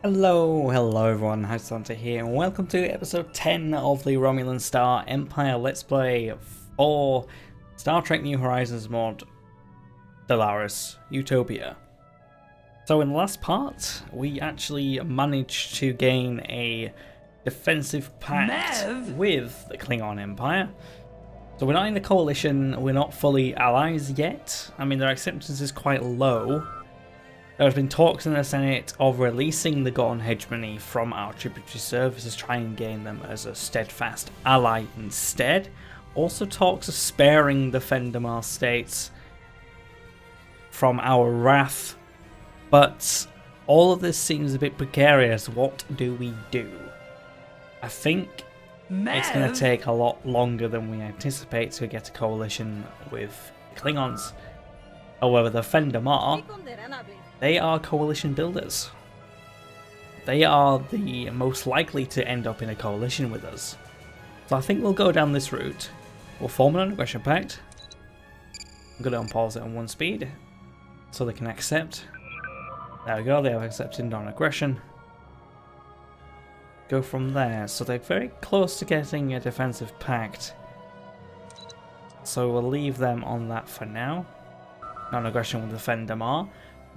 Hello everyone, Santa here, and welcome to episode 10 of the Romulan Star Empire Let's Play for Star Trek New Horizons mod Stellaris, Utopia. So in the last part, we actually managed to gain a defensive pact with the Klingon Empire. So we're not in the coalition, we're not fully allies yet. I mean, their acceptance is quite low. There has been talks in the Senate of releasing the Gorn hegemony from our tributary services, trying and gain them as a steadfast ally instead. Also talks of sparing the Fendamar states from our wrath. But all of this seems a bit precarious. What do we do? I think it's going to take a lot longer than we anticipate to get a coalition with Klingons. However, the Fendamar, they are coalition builders. They are the most likely to end up in a coalition with us. So I think we'll go down this route. We'll form an aggression pact. I'm going to unpause it on 1 speed so they can accept. There we go, they have accepted non-aggression. Go from there. So they're very close to getting a defensive pact. So we'll leave them on that for now. Non-aggression with the Fendamar.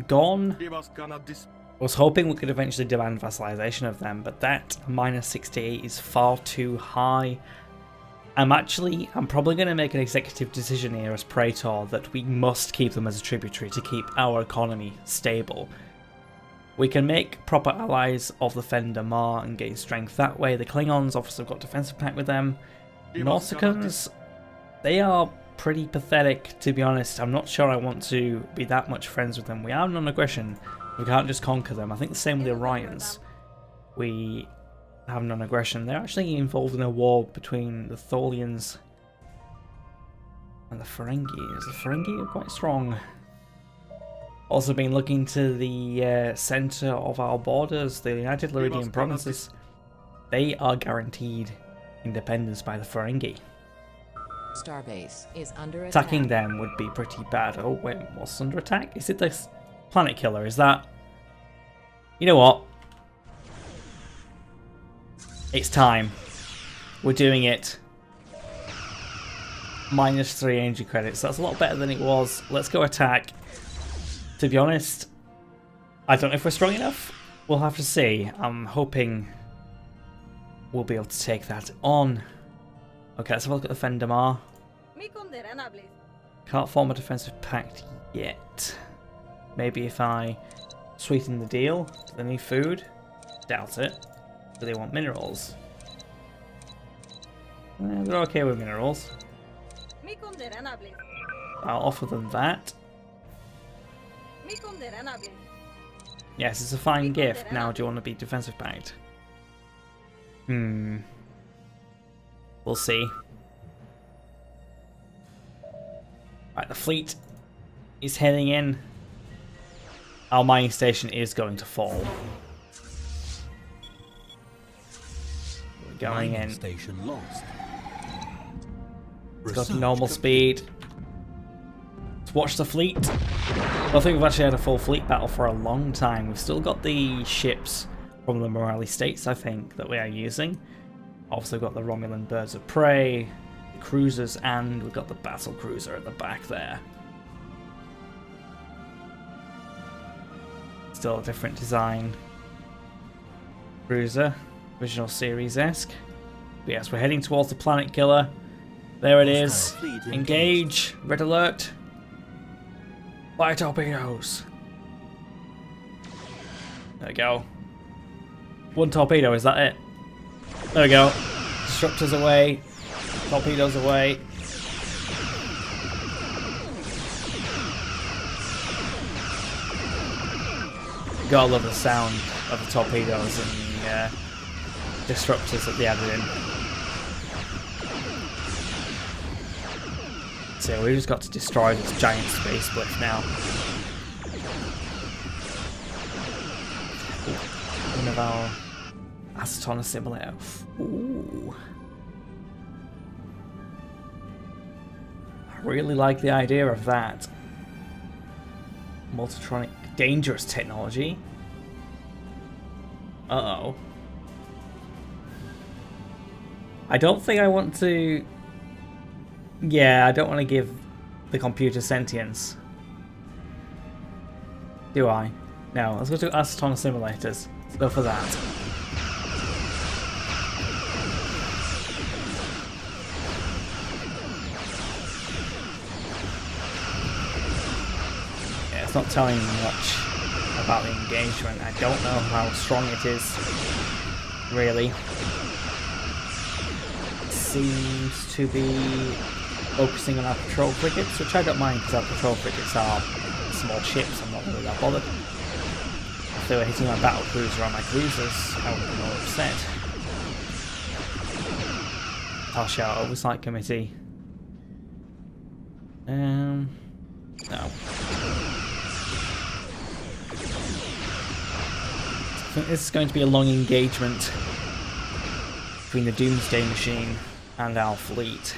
Gorn. Was hoping we could eventually demand vassalization of them, but that -68 is far too high. I'm probably going to make an executive decision here as Praetor that we must keep them as a tributary to keep our economy stable. We can make proper allies of the Fendamar and gain strength that way. The Klingons obviously have got defensive pact with them. Nauticans, they are pretty pathetic, to be honest. I'm not sure I want to be that much friends with them. We are non-aggression. We can't just conquer them. I think the same with the Orions. We have non-aggression. They're actually involved in a war between the Tholians and the Ferengi. The Ferengi are quite strong. Also been looking to the center of our borders, the United Luridian provinces. They are guaranteed independence by the Ferengi. Starbase is under attack. Attacking them would be pretty bad. Oh wait, what's under attack? Is it this planet killer? Is that... You know what? It's time. We're doing it. -3 energy credits. That's a lot better than it was. Let's go attack. To be honest, I don't know if we're strong enough. We'll have to see. I'm hoping we'll be able to take that on. Okay, let's have a look at the Fendamar. Can't form a defensive pact yet. Maybe if I sweeten the deal. Do they need food? Doubt it. Do they want minerals? They're okay with minerals. I'll offer them that. Yes, it's a fine gift. Now, do you want to be defensive pact? We'll see. Right, the fleet is heading in. Our mining station is going to fall. We're going in. Station lost. It's got normal speed. Let's watch the fleet. I don't think we've actually had a full fleet battle for a long time. We've still got the ships from the Morale states, I think, that we are using. Also got the Romulan birds of prey, the cruisers, and we've got the battle cruiser at the back there. Still a different design cruiser, original series-esque. Yes, we're heading towards the planet killer. There it is. Engage. Red alert. Fire torpedoes. There we go. 1 torpedo, is that it? There we go. Disruptors away. Torpedoes away. Gotta love the sound of the torpedoes and the disruptors that they added in. So we've just got to destroy this giant space bliff now. One of our Aceton assimilator. Ooh. I really like the idea of that. Multitronic dangerous technology. Uh-oh. I don't think I want to... Yeah, I don't want to give the computer sentience. Do I? No, let's go to Acetone Simulators. Let's go for that. Yeah, it's not telling me much about the engagement. I don't know how strong it is, really. It seems to be focusing on our patrol frigates, which I don't mind because our patrol frigates are small ships. I'm not really that bothered. If they were hitting my battle cruiser or my cruisers, I would be more upset. I'll shout oversight committee. No. I think this is going to be a long engagement between the Doomsday machine and our fleet.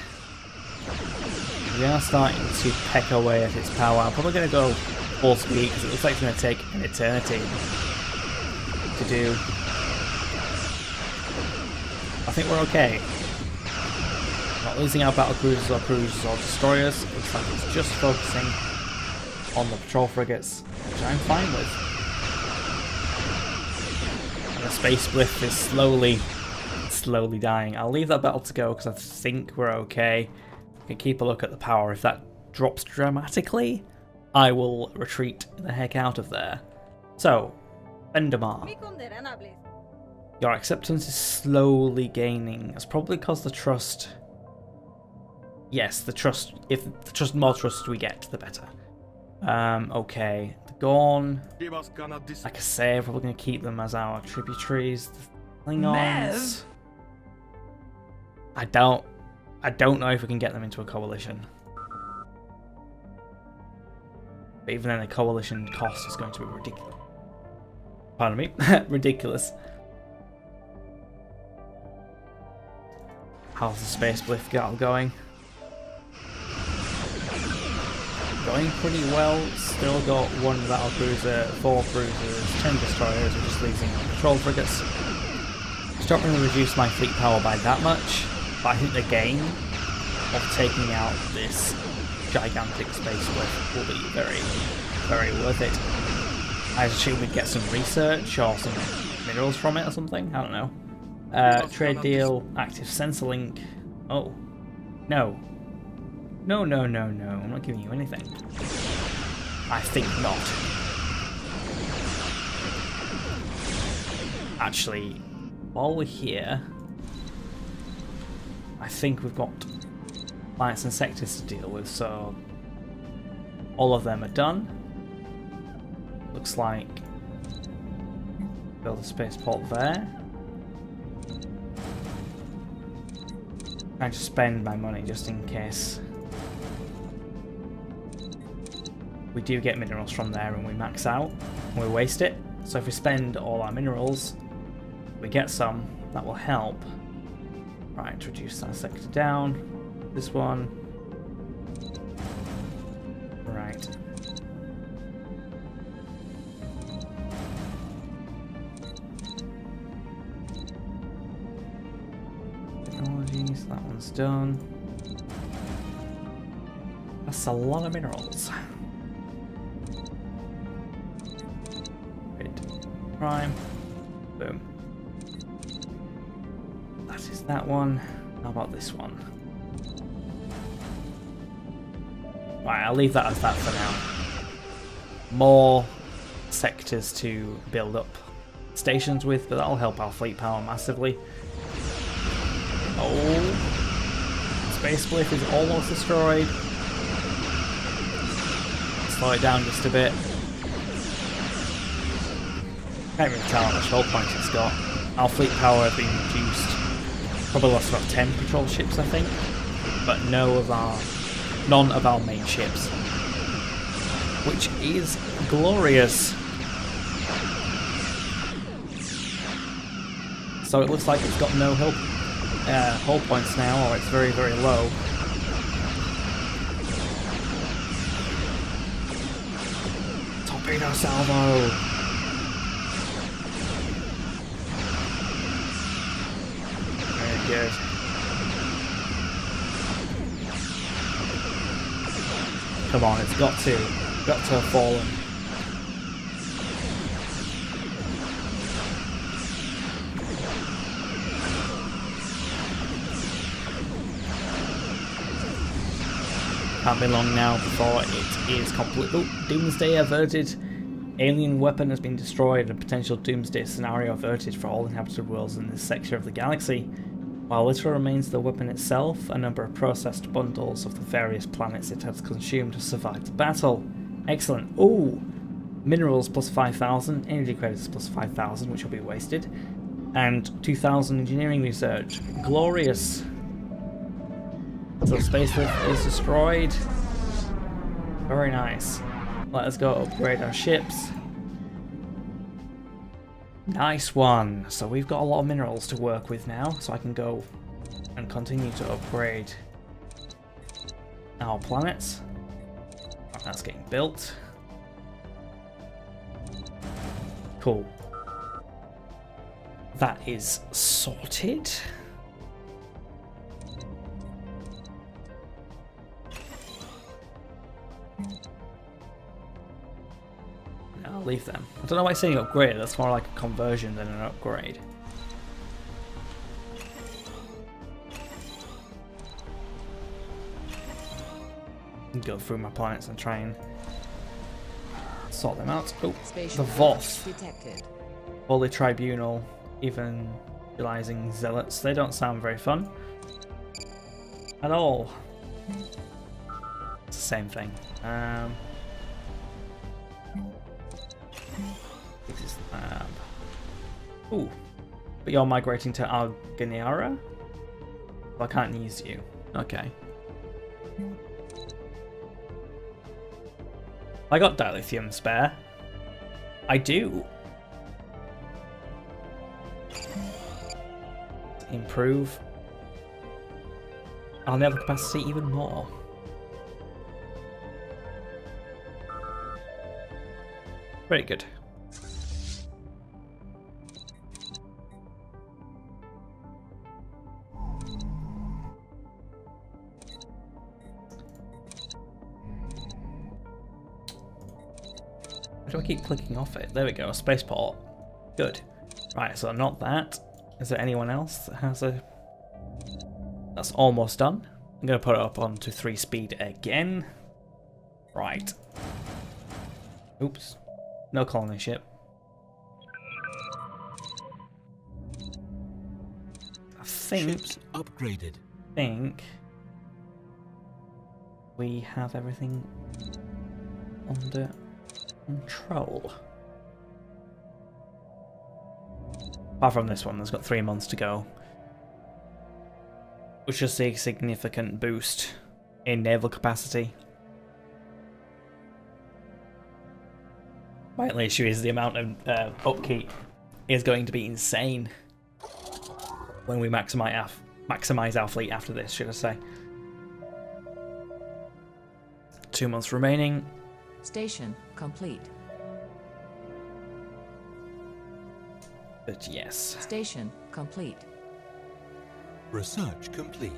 We are starting to peck away at its power. I'm probably going to go full speed because it looks like it's going to take an eternity to do. I think we're okay. Not losing our battle cruisers or destroyers. It looks like it's just focusing on the patrol frigates, which I'm fine with. And the space bliff is slowly dying. I'll leave that battle to go because I think we're okay. We can keep a look at the power. If that drops dramatically, I will retreat the heck out of there. So, Vendemar. Your acceptance is slowly gaining. It's probably because the trust... Yes, the trust... If the more trust we get, the better. Okay. The Gorn. Like I say, I'm probably going to keep them as our tributaries. The Klingons. I don't know if we can get them into a coalition. But even then, the coalition cost is going to be ridiculous. Pardon me? Ridiculous. How's the space bliff going? Going pretty well. Still got one battle cruiser, 4 cruisers, 10 destroyers. We're just losing patrol frigates. It's not going to reduce my fleet power by that much, but I think the gain of taking out this gigantic space bliff will be very, very worth it. I assume we'd get some research or some minerals from it or something. I don't know. Trade deal, active sensor link. Oh, no. No. I'm not giving you anything. I think not. Actually, while we're here, I think we've got planets and sectors to deal with, so all of them are done. Looks like build a spaceport there. Trying to spend my money just in case we do get minerals from there and we max out and we waste it. So if we spend all our minerals, we get some, that will help. Right, reduce that sector down. This one. Right. Technologies, that one's done. That's a lot of minerals. Prime. Boom. That is that one. How about this one? Right, I'll leave that as that for now. More sectors to build up stations with, but that'll help our fleet power massively. Oh, space bliff is almost destroyed. Slow it down just a bit. Can't really tell how much hull points it's got. Our fleet power has been reduced. Probably lost about 10 patrol ships, I think, but none of our main ships, which is glorious. So it looks like it's got no hull points now, or it's very, very low. Torpedo salvo. good. Come on, it's got to have fallen. Can't be long now before it is complete. Oh, Doomsday averted. Alien weapon has been destroyed and potential Doomsday scenario averted for all inhabited worlds in this sector of the galaxy. While little remains of the weapon itself, a number of processed bundles of the various planets it has consumed have survived the battle. Excellent. Ooh! Minerals plus 5,000, energy credits plus 5,000, which will be wasted, and 2,000 engineering research. Glorious! So spacelift is destroyed. Very nice. Let us go upgrade our ships. Nice one. So we've got a lot of minerals to work with now, so I can go and continue to upgrade our planets. That's getting built. Cool. That is sorted. I'll leave them. I don't know why it's saying upgrade, that's more like a conversion than an upgrade. Go through my planets and try and sort them out. Oh, the Voth. Holy Tribunal, evangelizing zealots. They don't sound very fun at all. It's the same thing. This is lab. Ooh, but you're migrating to Arganiara? Well, I can't use you. Okay. I got dilithium spare. I do. Improve our naval capacity even more. Very good. Why do I keep clicking off it? There we go, a spaceport. Good. Right, so not that. Is there anyone else that has a... That's almost done. I'm going to put it up onto 3 speed again. Right. Oops. No colony ship. I think... Ships upgraded. We have everything under control. Apart from this one, that's got 3 months to go. Which is a significant boost in naval capacity. My only issue is the amount of upkeep is going to be insane when we maximize our fleet after this, should I say. 2 months remaining. Station complete. But yes. Station complete. Research complete.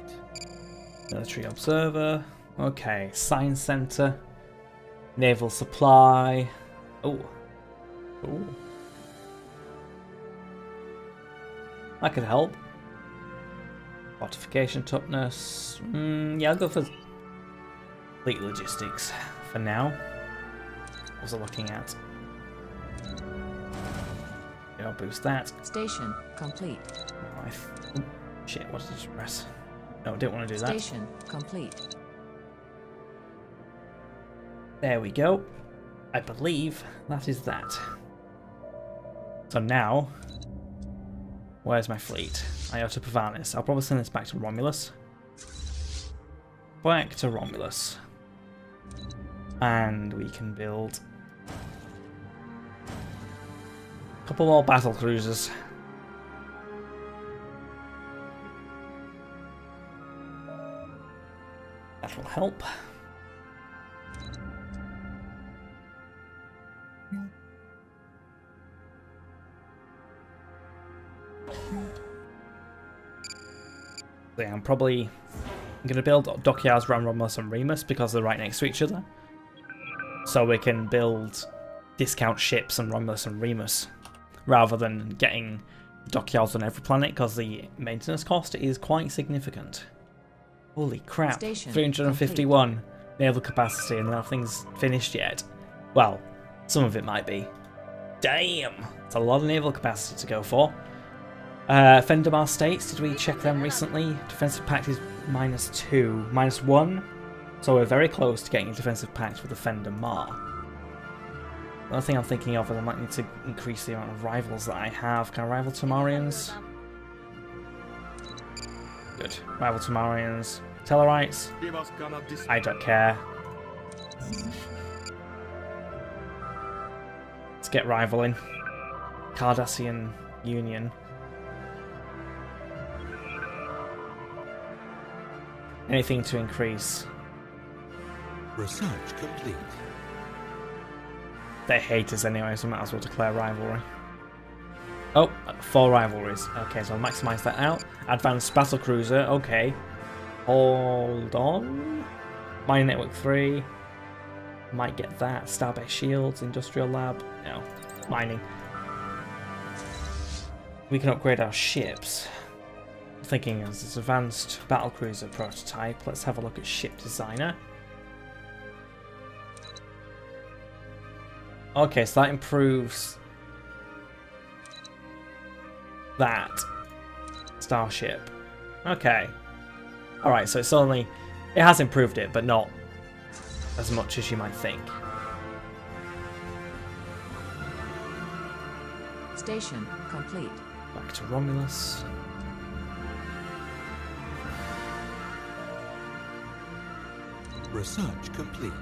Military observer. Okay. Science center. Naval supply. Oh. Ooh. That could help. Fortification toughness. Yeah, I'll go for fleet logistics for now. What was I looking at? Yeah, I'll boost that. Station complete. Oh, shit, what did I just press? No, I didn't want to do that. Station complete. There we go. I believe that is that. So now, where's my fleet? Iota Pavanis. I'll probably send this back to Romulus. Back to Romulus. And we can build a couple more battle cruisers. That will help. So yeah, I'm going to build dockyards around Romulus and Remus because they're right next to each other. So we can build discount ships on Romulus and Remus rather than getting dockyards on every planet because the maintenance cost is quite significant. Holy crap, Station 351 complete. Naval capacity and nothing's finished yet. Well, some of it might be. Damn, it's a lot of naval capacity to go for. Fendamar states, did we check them recently? Defensive pact is -2, -1. So we're very close to getting a defensive pact with the Fendamar. The other thing I'm thinking of is I might need to increase the amount of rivals that I have. Can I rival Tamarians? Good. Rival Tamarians. Tellarites? I don't care. Let's get rivaling. Cardassian Union. Anything to increase. Research complete. They hate us anyway, so we might as well declare rivalry. Oh, 4 rivalries. Okay, so I'll maximize that out. Advanced battle cruiser. Okay. Hold on. Mining network 3. Might get that. Starbase shields. Industrial lab. No. Mining. We can upgrade our ships. I'm thinking as this advanced battle cruiser prototype. Let's have a look at ship designer. Okay, so that improves that starship. Okay. Alright, so it has improved it, but not as much as you might think. Station complete. Back to Romulus. Research complete.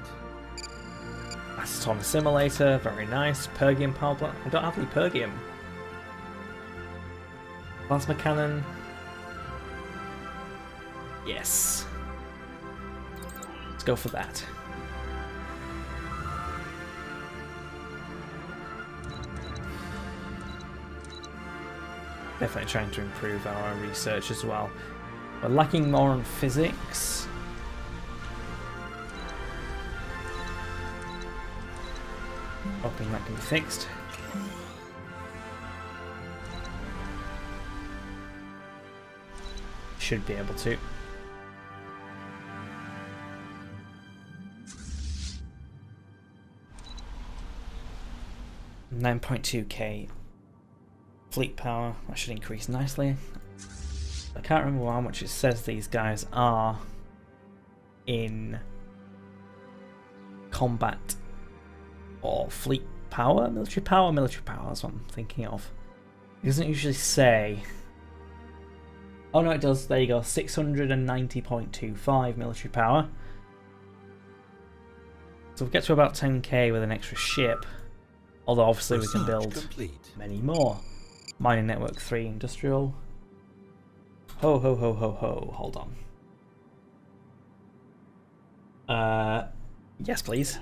Acetone simulator, very nice. Pergium power plant. I don't have any Pergium. Plasma cannon. Yes. Let's go for that. Definitely trying to improve our research as well. We're lacking more on physics. Hoping that can be fixed. Should be able to. 9.2k fleet power. That should increase nicely. I can't remember how much it says these guys are in combat or fleet power, military power, that's what I'm thinking of. It doesn't usually say. Oh no, it does. There you go. 690.25 military power. So we get to about 10k with an extra ship. Although obviously we can build many more. Mining network 3 industrial. Ho ho ho ho ho. Hold on. Yes please.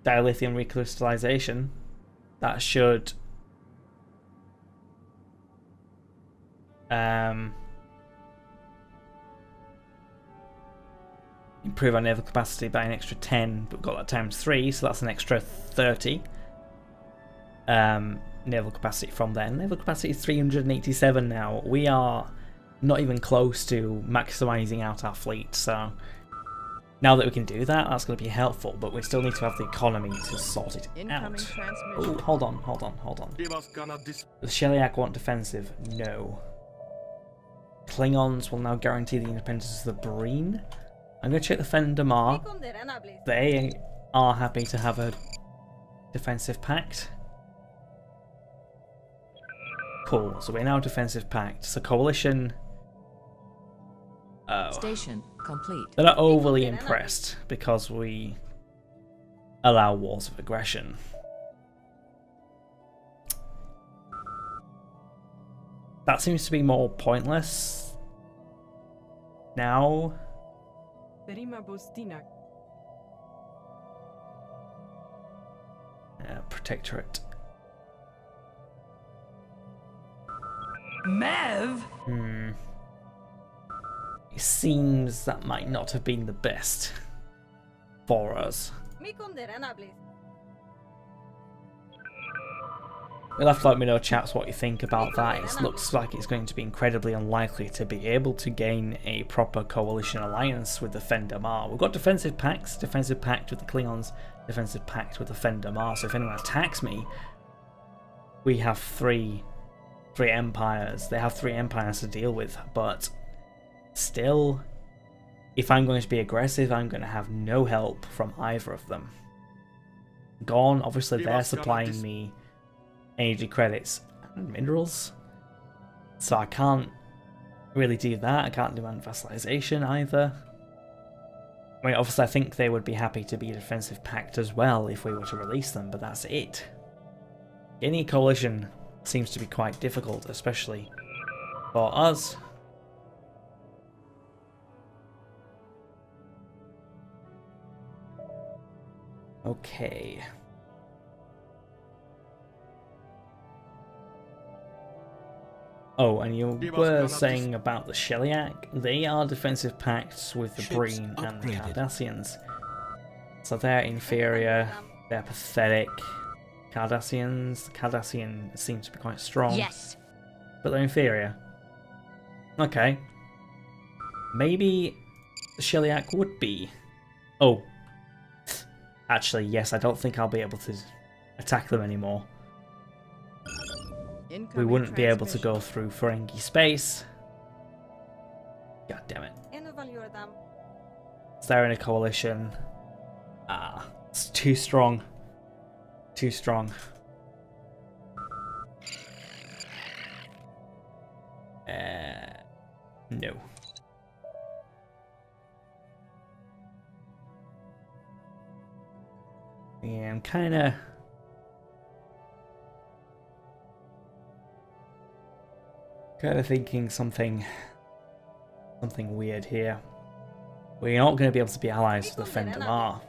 Dilithium recrystallization. That should improve our naval capacity by an extra 10, but we've got that times 3, so that's an extra 30 naval capacity from there. Naval capacity is 387 now. We are not even close to maximizing out our fleet, so now that we can do that, that's going to be helpful, but we still need to have the economy to sort it out. Oh, hold on. Does Sheliak want defensive? No. Klingons will now guarantee the independence of the Breen. I'm going to check the Fendamar. They are happy to have a defensive pact. Cool, so we're now defensive pact. So coalition. Oh. Station complete. They're not overly impressed because we allow wars of aggression. That seems to be more pointless now. Protectorate. Mev? it seems that might not have been the best for us. You'll have to let me know, chaps, what you think about that. It looks like it's going to be incredibly unlikely to be able to gain a proper coalition alliance with the Fendamar. We've got defensive pact with the Klingons, defensive pact with the Fendamar, so if anyone attacks me, we have three empires. They have 3 empires to deal with, but still, if I'm going to be aggressive, I'm going to have no help from either of them. Gorn, obviously they're supplying me energy credits and minerals, so I can't really do that. I can't demand vassalization either. I mean, obviously I think they would be happy to be a defensive pact as well if we were to release them, but that's it. Gaining a coalition seems to be quite difficult, especially for us. Okay. Oh, and you were saying about the Sheliak. They are defensive pacts with the Breen and the Cardassians. So they're inferior, they're pathetic. The Cardassian seems to be quite strong. Yes. But they're inferior. Okay. Maybe the Sheliak would be. Oh. Actually, yes, I don't think I'll be able to attack them anymore. We wouldn't be able to go through Ferengi space. God damn it. They're in a coalition. Ah, it's too strong. Too strong. No. Yeah, I'm kinda thinking something weird here. We're not going to be able to be allies with the Fendamar.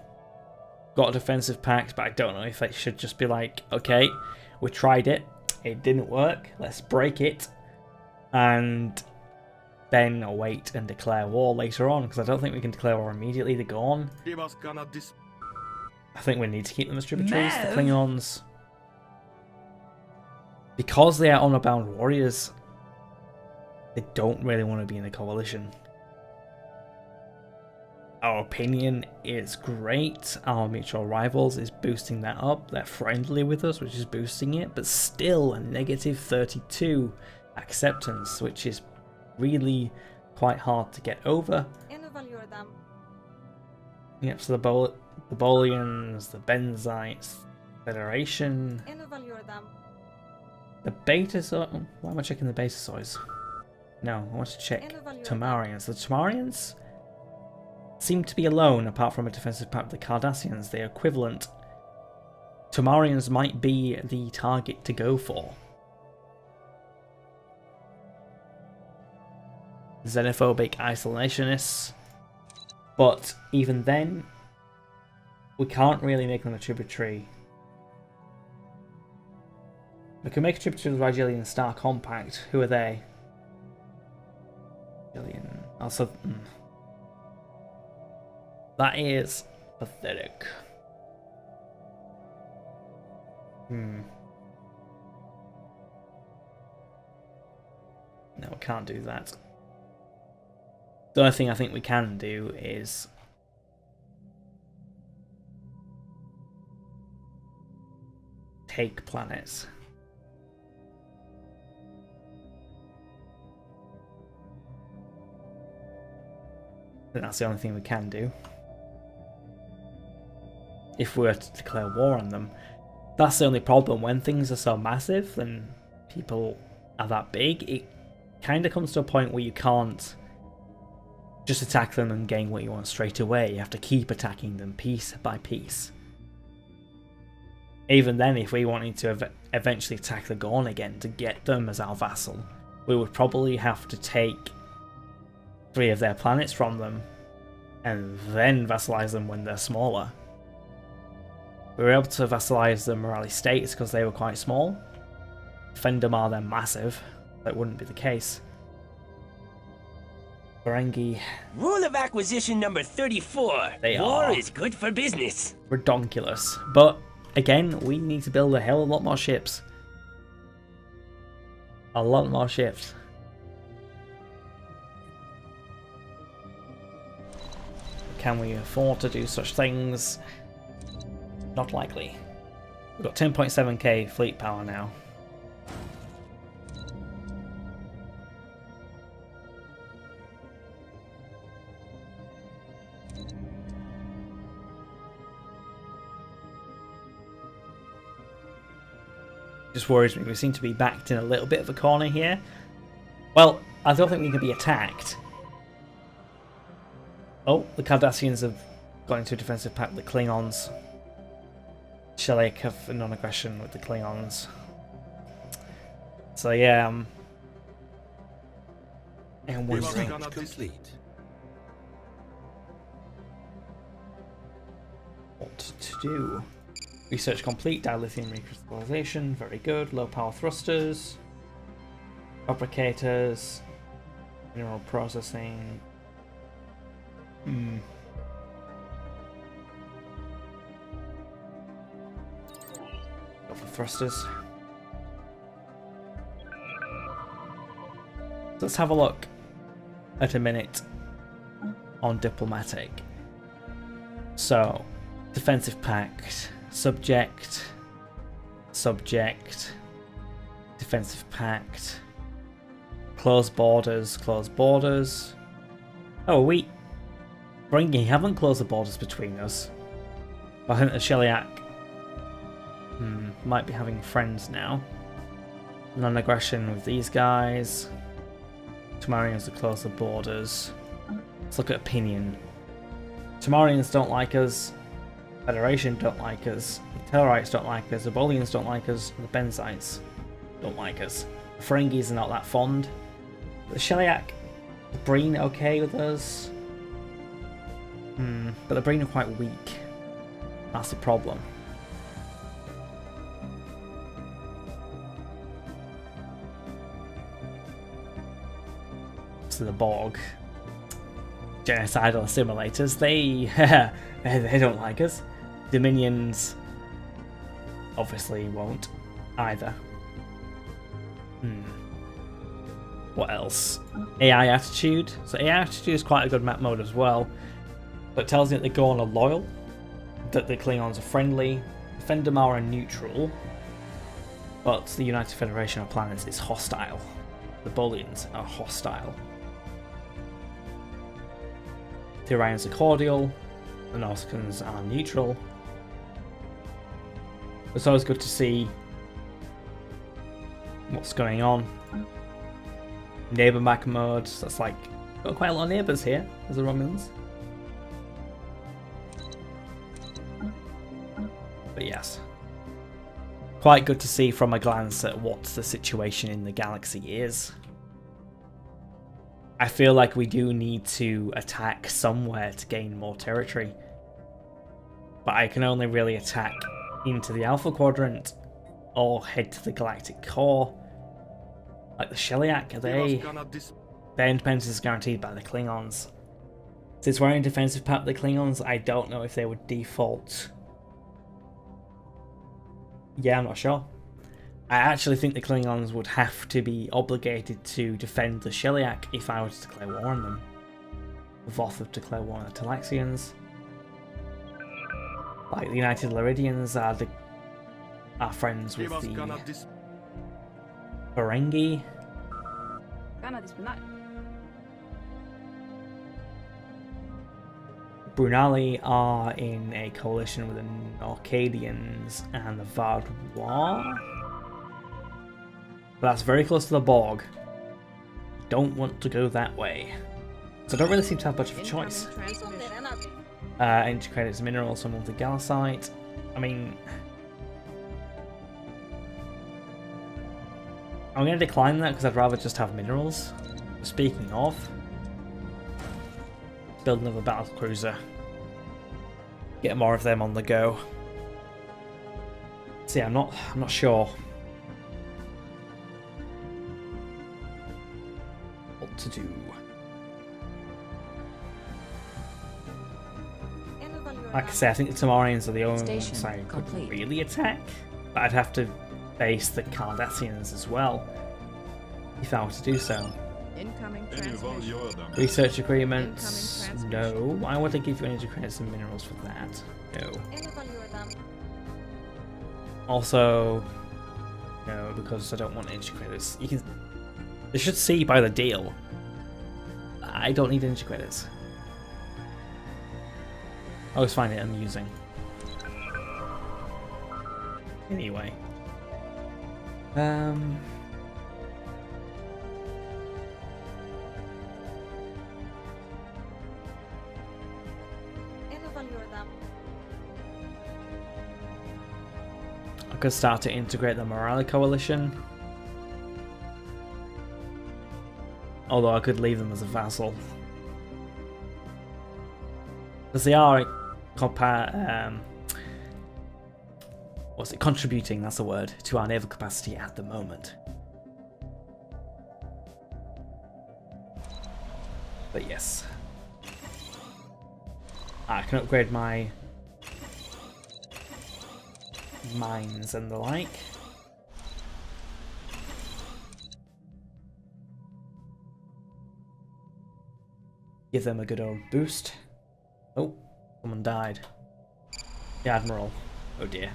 Got a defensive pact, but I don't know if it should just be like, okay, we tried it, it didn't work, let's break it, and then wait and declare war later on, because I don't think we can declare war immediately. They're gone. I think we need to keep them as tributaries, the Klingons. Because they are honor-bound warriors, they don't really want to be in a coalition. Our opinion is great, our mutual rivals is boosting that up, they're friendly with us, which is boosting it, but still a negative 32 acceptance, which is really quite hard to get over. Yep, so the Bolians, the Benzites, Federation, the Betazoids. Why am I checking the Betazoids? No, I want to check Tamarians. The Tamarians seem to be alone, apart from a defensive pact with the Cardassians. They're equivalent. Tamarians might be the target to go for. Xenophobic isolationists. But even then, we can't really make them a tributary. We can make a tributary to the Romulan Star Compact. Who are they? Also, that is pathetic. No, we can't do that. The only thing I think we can do is take planets. I think that's the only thing we can do. If we were to declare war on them. That's the only problem. When things are so massive and people are that big, it kind of comes to a point where you can't just attack them and gain what you want straight away. You have to keep attacking them piece by piece. Even then, if we wanted to eventually attack the Gorn again to get them as our vassal, we would probably have to take 3 of their planets from them and then vassalize them when they're smaller. We were able to vassalize the Morale states because they were quite small. Fendamar, they're massive. That wouldn't be the case. Ferengi. Rule of acquisition number 34. They War are is good for business. redonkulous. But again, we need to build a hell of a lot more ships. A lot more ships. Can we afford to do such things? Not likely. We've got 10.7k fleet power now. Just worries me. We seem to be backed in a little bit of a corner here. Well, I don't think we can be attacked. Oh, the Cardassians have got into a defensive pact with the Klingons. Shellyak have a non-aggression with the Klingons. So yeah, I'm wondering. What to do. Research complete, dilithium recrystallization, very good. Low power thrusters, fabricators, mineral processing. Go for thrusters. Let's have a look at a minute on diplomatic. So, defensive pact. Subject, defensive pact, closed borders. Oh, we haven't closed the borders between us. I think the Shellyak might be having friends now. Non-aggression with these guys. Tamarians to close the borders. Let's look at opinion. Tamarians don't like us. Federation don't like us, the Tellarites don't like us, the Bolians don't like us, and the Benzites don't like us. The Ferengis are not that fond. The Shellyak, the Breen okay with us. But the Breen are quite weak. That's the problem. So the Borg. Genocidal simulators, they don't like us. Dominions obviously won't either. What else? AI attitude. So AI attitude is quite a good map mode as well. But it tells you that the Gorn are loyal, that the Klingons are friendly, the Fendamar are neutral, but the United Federation of Planets is hostile. The Bolians are hostile. The Orions are cordial, the Nausicaans are neutral. It's always good to see what's going on. Neighbour map mode, that's like, got quite a lot of neighbours here as the Romulans. But yes, quite good to see from a glance at what the situation in the galaxy is. I feel like we do need to attack somewhere to gain more territory. But I can only really attack into the Alpha Quadrant or head to the Galactic Core. Like the Shellyak, their independence is guaranteed by the Klingons. Since we're in defensive pact with the Klingons, I don't know if they would default. Yeah, I'm not sure. I actually think the Klingons would have to be obligated to defend the Shellyak if I were to declare war on them. Voth would declare war on the Talaxians. Like the United Laridians are friends with the Ferengi. Brunali are in a coalition with the Norcadians and the Vardois. But that's very close to the Borg. Don't want to go that way. So I don't really seem to have much of a choice. Integrated minerals from the Galasite. I mean, I'm going to decline that because I'd rather just have minerals. Speaking of, build another battle cruiser. Get more of them on the go. See, I'm not sure what to do. Like I say, I think the Tamarians are the only ones Station I could complete. really attack. But I'd have to face the Cardassians as well, if I were to do so. Incoming transmission. Research agreements? Incoming No. transmission. Why would they give you energy credits and minerals for that? No. Also, no, because I don't want energy credits. You can. They should see by the deal. I don't need energy credits. I always find it amusing. Anyway. I could start to integrate the Morale Coalition. Although I could leave them as a vassal. Because they are contributing, that's the word, to our naval capacity at the moment. But yes. I can upgrade my mines and the like. Give them a good old boost. Oh, someone died. The Admiral. Oh dear.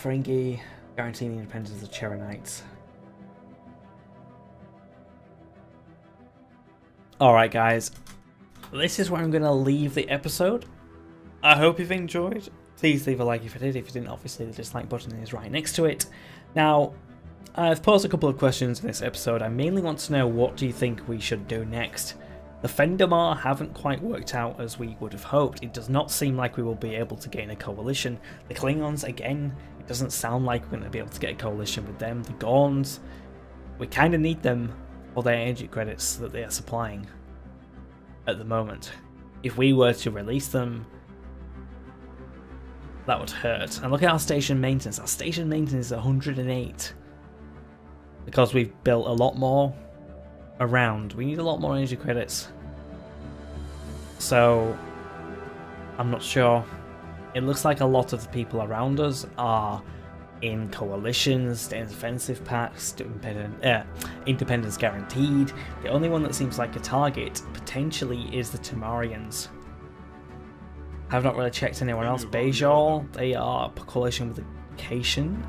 Ferengi guaranteeing the independence of the Cheranites. Alright guys, this is where I'm going to leave the episode. I hope you've enjoyed. Please leave a like if you did. If you didn't, obviously the dislike button is right next to it. Now, I've posed a couple of questions in this episode. I mainly want to know, what do you think we should do next? The Fendamar haven't quite worked out as we would have hoped. It does not seem like we will be able to gain a coalition. The Klingons, again, it doesn't sound like we're going to be able to get a coalition with them. The Gorns, we kind of need them for their energy credits that they are supplying at the moment. If we were to release them, that would hurt. And look at our station maintenance. Our station maintenance is 108. Because we've built a lot more around. We need a lot more energy credits. So, I'm not sure. It looks like a lot of the people around us are in coalitions, defensive pacts, independence guaranteed. The only one that seems like a target, potentially, is the Tamarians. I have not really checked anyone else. Bajor, they are a coalition with the Cation.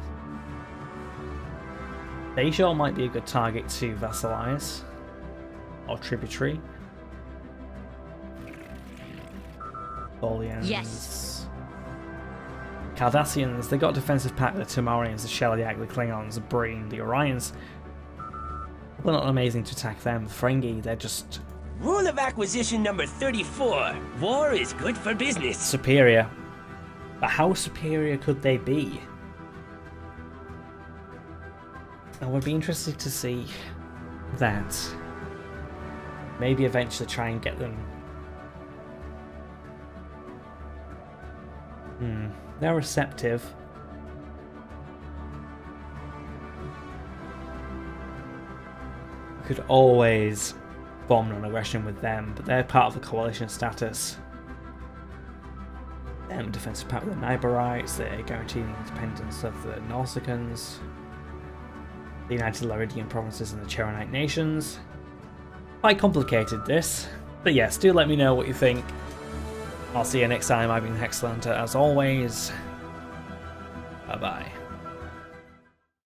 Bajor might be a good target to vassalize. Or tributary. Tholians. Yes. Cardassians, they got a defensive pact with the Tamarians, the Shellyak, the Klingons, the Breen, the Orions. They're not amazing to attack them. The Ferengi, they're just Rule of acquisition number 34. War is good for business. superior. But how superior could they be? I would be interested to see that. Maybe eventually try and get them. They're receptive. Could always form an aggression with them, but they're part of the coalition status. Defensive pact with the Nibarites, they're guaranteeing the independence of the Nausicans, the United Laridian provinces and the Cheronite nations. Quite complicated, this. But yes, do let me know what you think. I'll see you next time. I've been Hexlanta as always. Bye bye.